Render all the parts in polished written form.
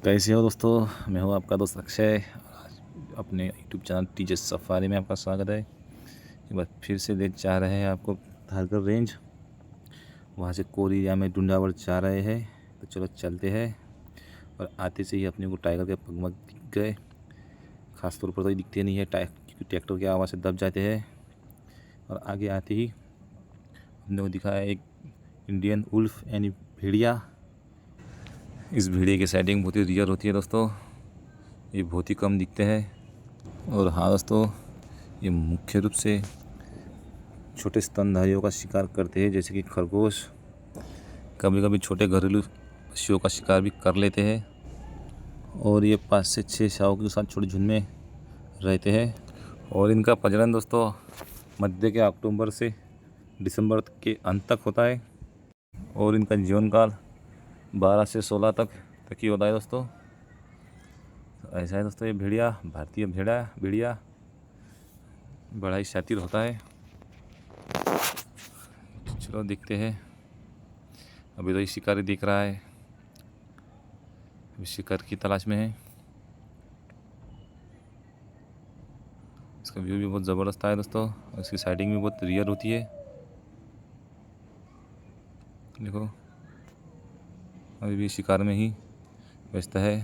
कैसे हो दोस्तों। मैं हूं आपका दोस्त अक्षय। आज अपने यूट्यूब चैनल टीजे सफारी में आपका स्वागत है। एक बार फिर से ले जा रहे हैं आपको धारगढ़ रेंज। वहां से कोरिया में डुंडावर जा रहे हैं, तो चलो चलते हैं। और आते से ही अपने को टाइगर के पगमग दिख गए। खास तौर पर तो ये दिखते नहीं है क्योंकि ट्रैक्टर की आवाज़ से दब जाते हैं। और आगे आते ही हमने को दिखा है एक इंडियन उल्फ यानी भेड़िया। इस भेड़िए की सेटिंग बहुत ही रियल होती है दोस्तों। ये बहुत ही कम दिखते हैं। और हाँ दोस्तों, ये मुख्य रूप से छोटे स्तनधारियों का शिकार करते हैं, जैसे कि खरगोश। कभी कभी छोटे घरेलू पक्षियों का शिकार भी कर लेते हैं। और ये 5 से 6 शावकों के साथ छोटे झुंड में रहते हैं। और इनका प्रजनन दोस्तों मध्य के अक्टूबर से दिसंबर के अंत तक होता है। और इनका जीवन काल 12 से 16 तक ही होता है दोस्तों। तो ऐसा है दोस्तों, ये भेड़िया भारतीय भेड़िया बड़ा ही शातिर होता है। चलो देखते हैं। अभी तो ये शिकारी दिख रहा है, अभी शिकार की तलाश में है। इसका व्यू भी बहुत ज़बरदस्त है दोस्तों, और इसकी साइडिंग भी बहुत रियल होती है। देखो अभी भी शिकार में ही व्यस्त है।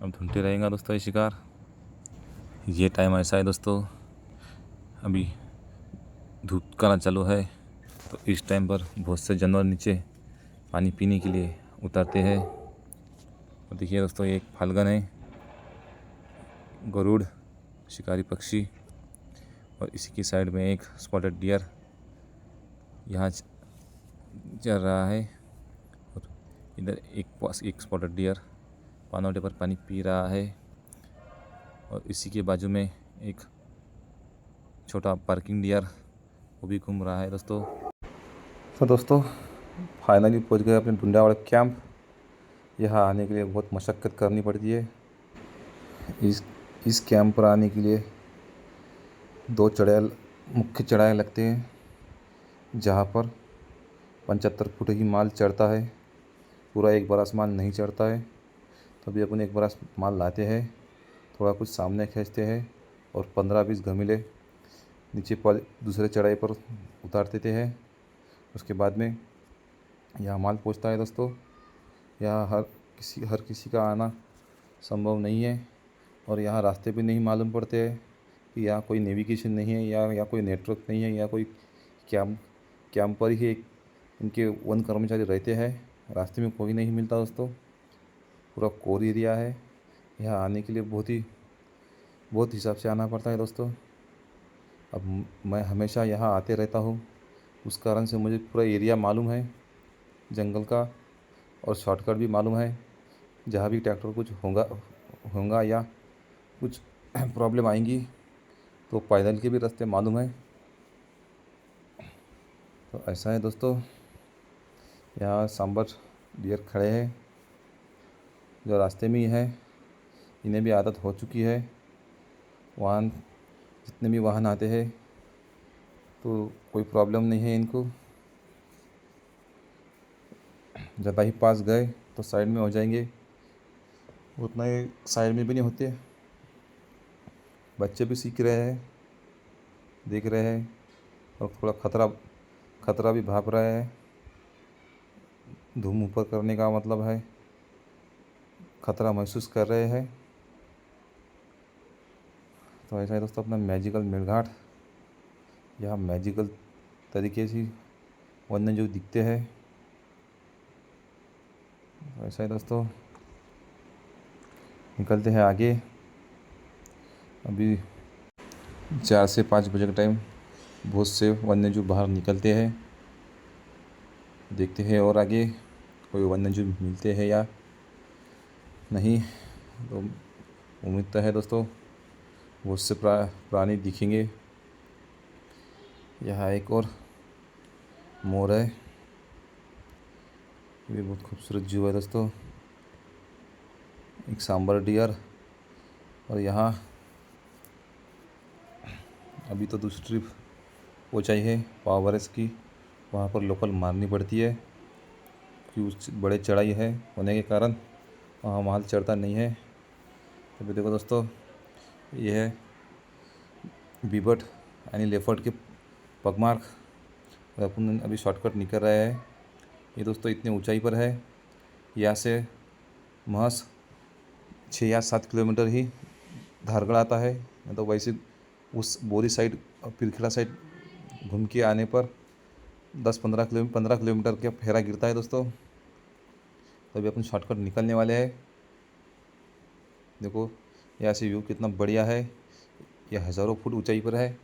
अब ढूंढते रहेगा दोस्तों ये शिकार। ये टाइम ऐसा है दोस्तों, अभी धूप का चालू है, तो इस टाइम पर बहुत से जानवर नीचे पानी पीने के लिए उतरते हैं। और देखिए दोस्तों, ये एक फाल्गन है, गरुड़ शिकारी पक्षी। और इसी की साइड में एक स्पॉटेड डियर यहाँ चल रहा है। और इधर एक स्पॉटेड डियर पानौटे पर पानी पी रहा है। और इसी के बाजू में एक छोटा पार्किंग डियर वो भी घूम रहा है दोस्तों। तो दोस्तों फाइनली पहुंच गए अपने डुंडावाड़ा कैंप। यहाँ आने के लिए बहुत मशक्क़त करनी पड़ती है। इस कैंप पर आने के लिए 2 मुख्य चढ़ाई लगते हैं, जहाँ पर 75 फुट ही माल चढ़ता है। पूरा एक बरस माल नहीं चढ़ता है। तभी अपन एक बरस माल लाते हैं, थोड़ा कुछ सामने खींचते हैं और 15-20 घमीले नीचे पर दूसरे चढ़ाई पर उतार देते हैं। उसके बाद में यहाँ माल पहुँचता है दोस्तों। यहाँ हर किसी का आना संभव नहीं है। और यहाँ रास्ते भी नहीं मालूम पड़ते हैं कि यहाँ कोई नेविगेशन नहीं है, या कोई नेटवर्क नहीं है, या कोई कैंप पर ही इनके वन कर्मचारी रहते हैं। रास्ते में कोई नहीं मिलता दोस्तों, पूरा कोर एरिया है। यहाँ आने के लिए बहुत हिसाब से आना पड़ता है दोस्तों। अब मैं हमेशा यहाँ आते रहता हूँ, उस कारण से मुझे पूरा एरिया मालूम है जंगल का। और शॉर्टकट भी मालूम है, जहाँ भी ट्रैक्टर कुछ होगा या कुछ प्रॉब्लम आएंगी तो पैदल के भी रास्ते मालूम है। तो ऐसा है दोस्तों, यहाँ सांबर डियर खड़े हैं जो रास्ते में ही है। इन्हें भी आदत हो चुकी है। जितने भी वाहन आते हैं तो कोई प्रॉब्लम नहीं है इनको। ज़्यादा ही पास गए तो साइड में हो जाएंगे, उतना ही साइड में भी नहीं होते। बच्चे भी सीख रहे हैं, देख रहे हैं, और थोड़ा खतरा भी भाप रहा है। धूम ऊपर करने का मतलब है खतरा महसूस कर रहे हैं। तो ऐसा है दोस्तों अपना मैजिकल मेलघाट। यहाँ मैजिकल तरीके से वन्य जीव दिखते हैं। तो ऐसा है दोस्तों, निकलते हैं आगे। अभी 4 से 5 बजे का टाइम, बहुत से वन्यजीव बाहर निकलते हैं। देखते हैं और आगे कोई वन्यजीव मिलते हैं या नहीं। तो उम्मीद तो है दोस्तों बहुत से प्राणी दिखेंगे। यहाँ एक और मोर है, ये भी बहुत खूबसूरत जीव है दोस्तों। एक सांबर डियर। और यहाँ अभी तो दूसरी ट्रिप ऊंचाई है पावरस की, वहाँ पर लोकल मारनी पड़ती है क्योंकि उस बड़े चढ़ाई है होने के कारण वहाँ माल चढ़ता नहीं है। तो देखो दोस्तों, ये है बीबट यानी लेपर्ड के पगमार्क। और अपन अभी शॉर्टकट निकल रहे हैं। ये दोस्तों इतनी ऊंचाई पर है, यहाँ से महज 6 या 7 किलोमीटर ही धारगढ़ आता है। तो वैसे उस बोरी साइड और पिरखेड़ा साइड घूम के आने पर 15 किलोमीटर का फेरा गिरता है दोस्तों। तो अभी अपन शॉर्टकट निकलने वाले हैं। देखो यहाँ से व्यू कितना बढ़िया है। यह हज़ारों फुट ऊंचाई पर है।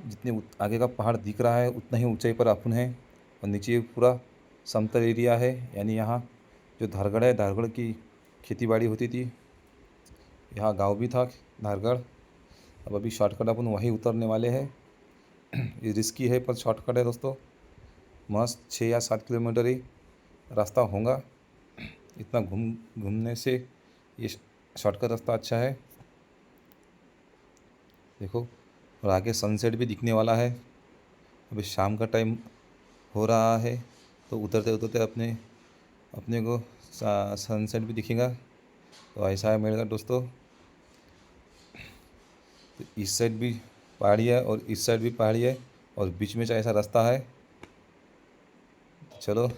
जितने आगे का पहाड़ दिख रहा है उतना ही ऊंचाई पर अपन है। और नीचे पूरा समतल एरिया है, यानी यहाँ जो धारगढ़ है, धारगढ़ की खेती बाड़ी होती थी। यहाँ गांव भी था धारगढ़। अब अभी शॉर्टकट अपन वहीं उतरने वाले हैं। ये रिस्की है पर शॉर्टकट है दोस्तों। मस्त 6 या 7 किलोमीटर ही रास्ता होगा। इतना घूमने से ये शॉर्टकट रास्ता अच्छा है। देखो, और आगे सनसेट भी दिखने वाला है। अभी शाम का टाइम हो रहा है, तो उतरते उतरते अपने को सनसेट भी दिखेगा। तो ऐसा है मेरे दोस्तों। तो इस साइड भी पहाड़ी है और इस साइड भी पहाड़ी है और बीच में ऐसा रास्ता है। तो चलो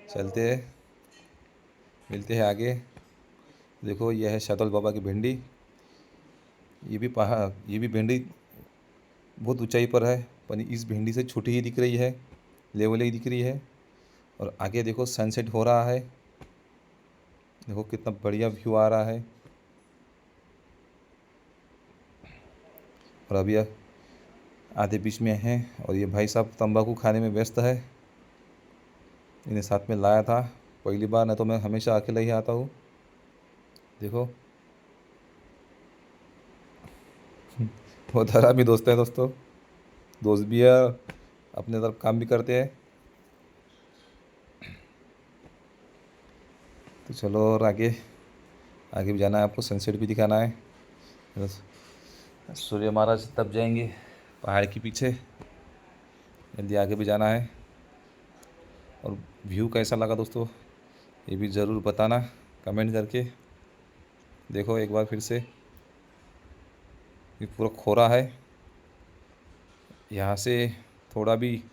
चलते हैं, मिलते हैं आगे। देखो, यह है शैतल बाबा की भिंडी। ये भी भिंडी बहुत ऊंचाई पर है, पर इस भिंडी से छोटी ही दिख रही है, लेवल ही दिख रही है। और आगे देखो सनसेट हो रहा है। देखो कितना बढ़िया व्यू आ रहा है। और अभी आधे बीच में हैं और ये भाई साहब तंबाकू खाने में व्यस्त है। इन्हें साथ में लाया था पहली बार, नहीं तो मैं हमेशा अकेला ही आता हूँ। देखो वो धरा भी दोस्त है दोस्तों, दोस्त भी है, अपने तरफ काम भी करते हैं। तो चलो, और आगे आगे भी जाना है, आपको सनसेट भी दिखाना है। बस सूर्य महाराज तब जाएंगे पहाड़ के पीछे। जल्दी आगे भी जाना है। और व्यू कैसा लगा दोस्तों, ये भी ज़रूर बताना कमेंट करके। देखो एक बार फिर से, ये पूरा खोरा है। यहाँ से थोड़ा भी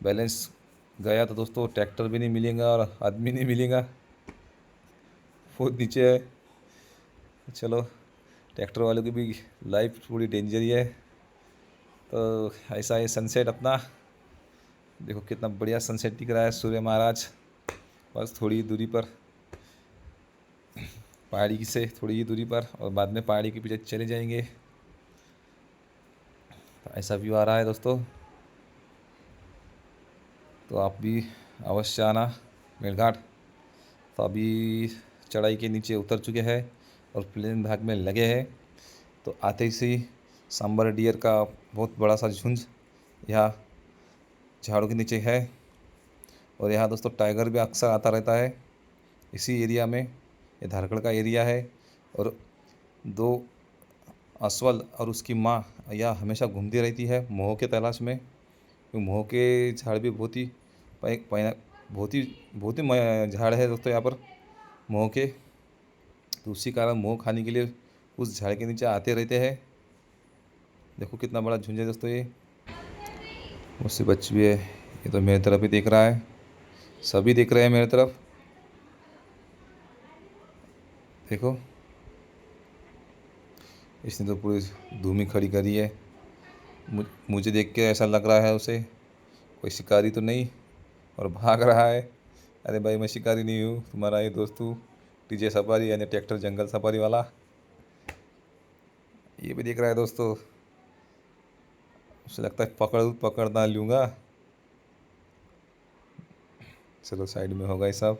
बैलेंस गया तो दोस्तों ट्रैक्टर भी नहीं मिलेगा और आदमी नहीं मिलेगा, बहुत नीचे है। चलो, ट्रैक्टर वालों की भी लाइफ थोड़ी डेंजर ही है। तो ऐसा है सनसेट अपना। देखो कितना बढ़िया सनसेट दिख रहा है, सूर्य महाराज बस थोड़ी दूरी पर, पहाड़ी से थोड़ी ही दूरी पर, और बाद में पहाड़ी के पीछे चले जाएंगे। तो ऐसा व्यू आ रहा है दोस्तों। तो आप भी अवश्य आना मेलघाट। तो अभी चढ़ाई के नीचे उतर चुके हैं और प्लेन भाग में लगे हैं। तो आते ही सांबर डियर का बहुत बड़ा सा झुंड यहाँ झाड़ों के नीचे है। और यहाँ दोस्तों टाइगर भी अक्सर आता रहता है इसी एरिया में। ये धारगढ़ का एरिया है। और 2 अस्वल और उसकी माँ यहाँ हमेशा घूमती रहती है मोह के तलाश में। मोह के झाड़ भी बहुत ही झाड़ है दोस्तों यहाँ पर मोह के। तो उसी कारण मोह खाने के लिए उस झाड़ के नीचे आते रहते हैं। देखो कितना बड़ा झुंड है दोस्तों ये। उससे बच्ची भी है। ये तो मेरी तरफ ही देख रहा है, सभी देख रहे हैं मेरी तरफ। देखो, इसने तो पूरी धूमी खड़ी करी है। मुझे देख के ऐसा लग रहा है उसे कोई शिकारी तो नहीं, और भाग रहा है। अरे भाई, मैं शिकारी नहीं हूँ, तुम्हारा ये दोस्त हूँ, टीजे सफारी यानी ट्रैक्टर जंगल सफारी वाला। ये भी देख रहा है दोस्तों। उसे लगता है पकड़ ना लूँगा। चलो साइड में होगा ये सब।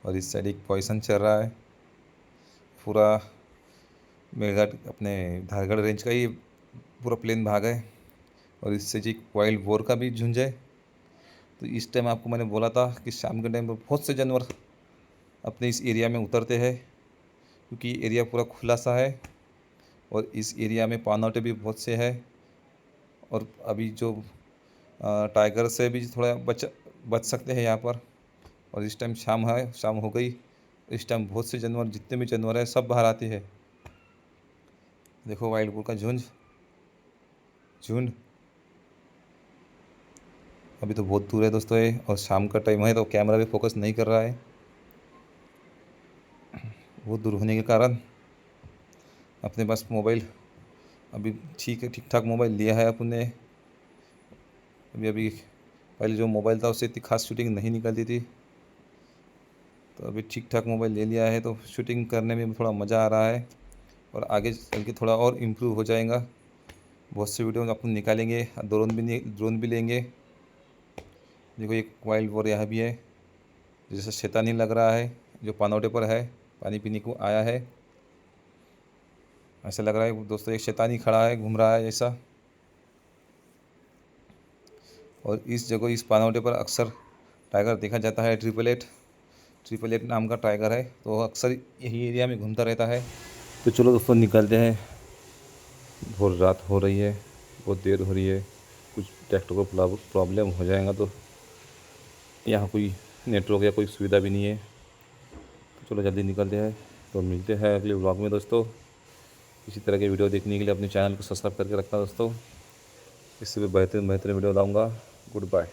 और इस साइड एक पोजीशन चल रहा है। पूरा मेरघाट अपने धारगढ़ रेंज का ही पूरा प्लेन भाग है। और इससे जी वाइल्ड बोर का भी झुंड है। तो इस टाइम आपको मैंने बोला था कि शाम के टाइम पर बहुत से जानवर अपने इस एरिया में उतरते हैं, क्योंकि एरिया पूरा खुला सा है। और इस एरिया में पानौटे भी बहुत से हैं। और अभी जो टाइगर से भी थोड़ा बच सकते हैं यहाँ पर। और इस टाइम शाम है, शाम हो गई। इस टाइम बहुत से जानवर, जितने भी जानवर हैं सब बाहर आते हैं। देखो वाइल्ड बोर का झुंड झुंड अभी तो बहुत दूर है दोस्तों ये, और शाम का टाइम है तो कैमरा भी फोकस नहीं कर रहा है बहुत दूर होने के कारण। अपने पास मोबाइल अभी ठीक है, ठीक ठाक मोबाइल लिया है अपने। अभी अभी पहले जो मोबाइल था उससे इतनी खास शूटिंग नहीं निकलती थी, तो अभी ठीक ठाक मोबाइल ले लिया है तो शूटिंग करने में थोड़ा मज़ा आ रहा है। और आगे चल के थोड़ा और इम्प्रूव हो जाएगा। बहुत से वीडियो अपन निकालेंगे, ड्रोन भी लेंगे। देखो एक वाइल्ड बोर यहाँ भी है, जैसे शैतानी लग रहा है, जो पानौटे पर है, पानी पीने को आया है। ऐसा लग रहा है दोस्तों एक शैतानी खड़ा है, घूम रहा है ऐसा। और इस जगह, इस पानौटे पर अक्सर टाइगर देखा जाता है। ट्रिपल एट नाम का टाइगर है, तो अक्सर यही एरिया में घूमता रहता है। तो चलो दोस्तों निकलते हैं, बहुत रात हो रही है, बहुत देर हो रही है। कुछ ट्रैक्टर को प्रॉब्लम हो जाएगा तो यहाँ कोई नेटवर्क या कोई सुविधा भी नहीं है। तो चलो जल्दी निकलते हैं। तो मिलते हैं अगले व्लॉग में दोस्तों। इसी तरह के वीडियो देखने के लिए अपने चैनल को सब्सक्राइब करके रखना दोस्तों। इससे भी बेहतर वीडियो लाऊंगा। Good bye.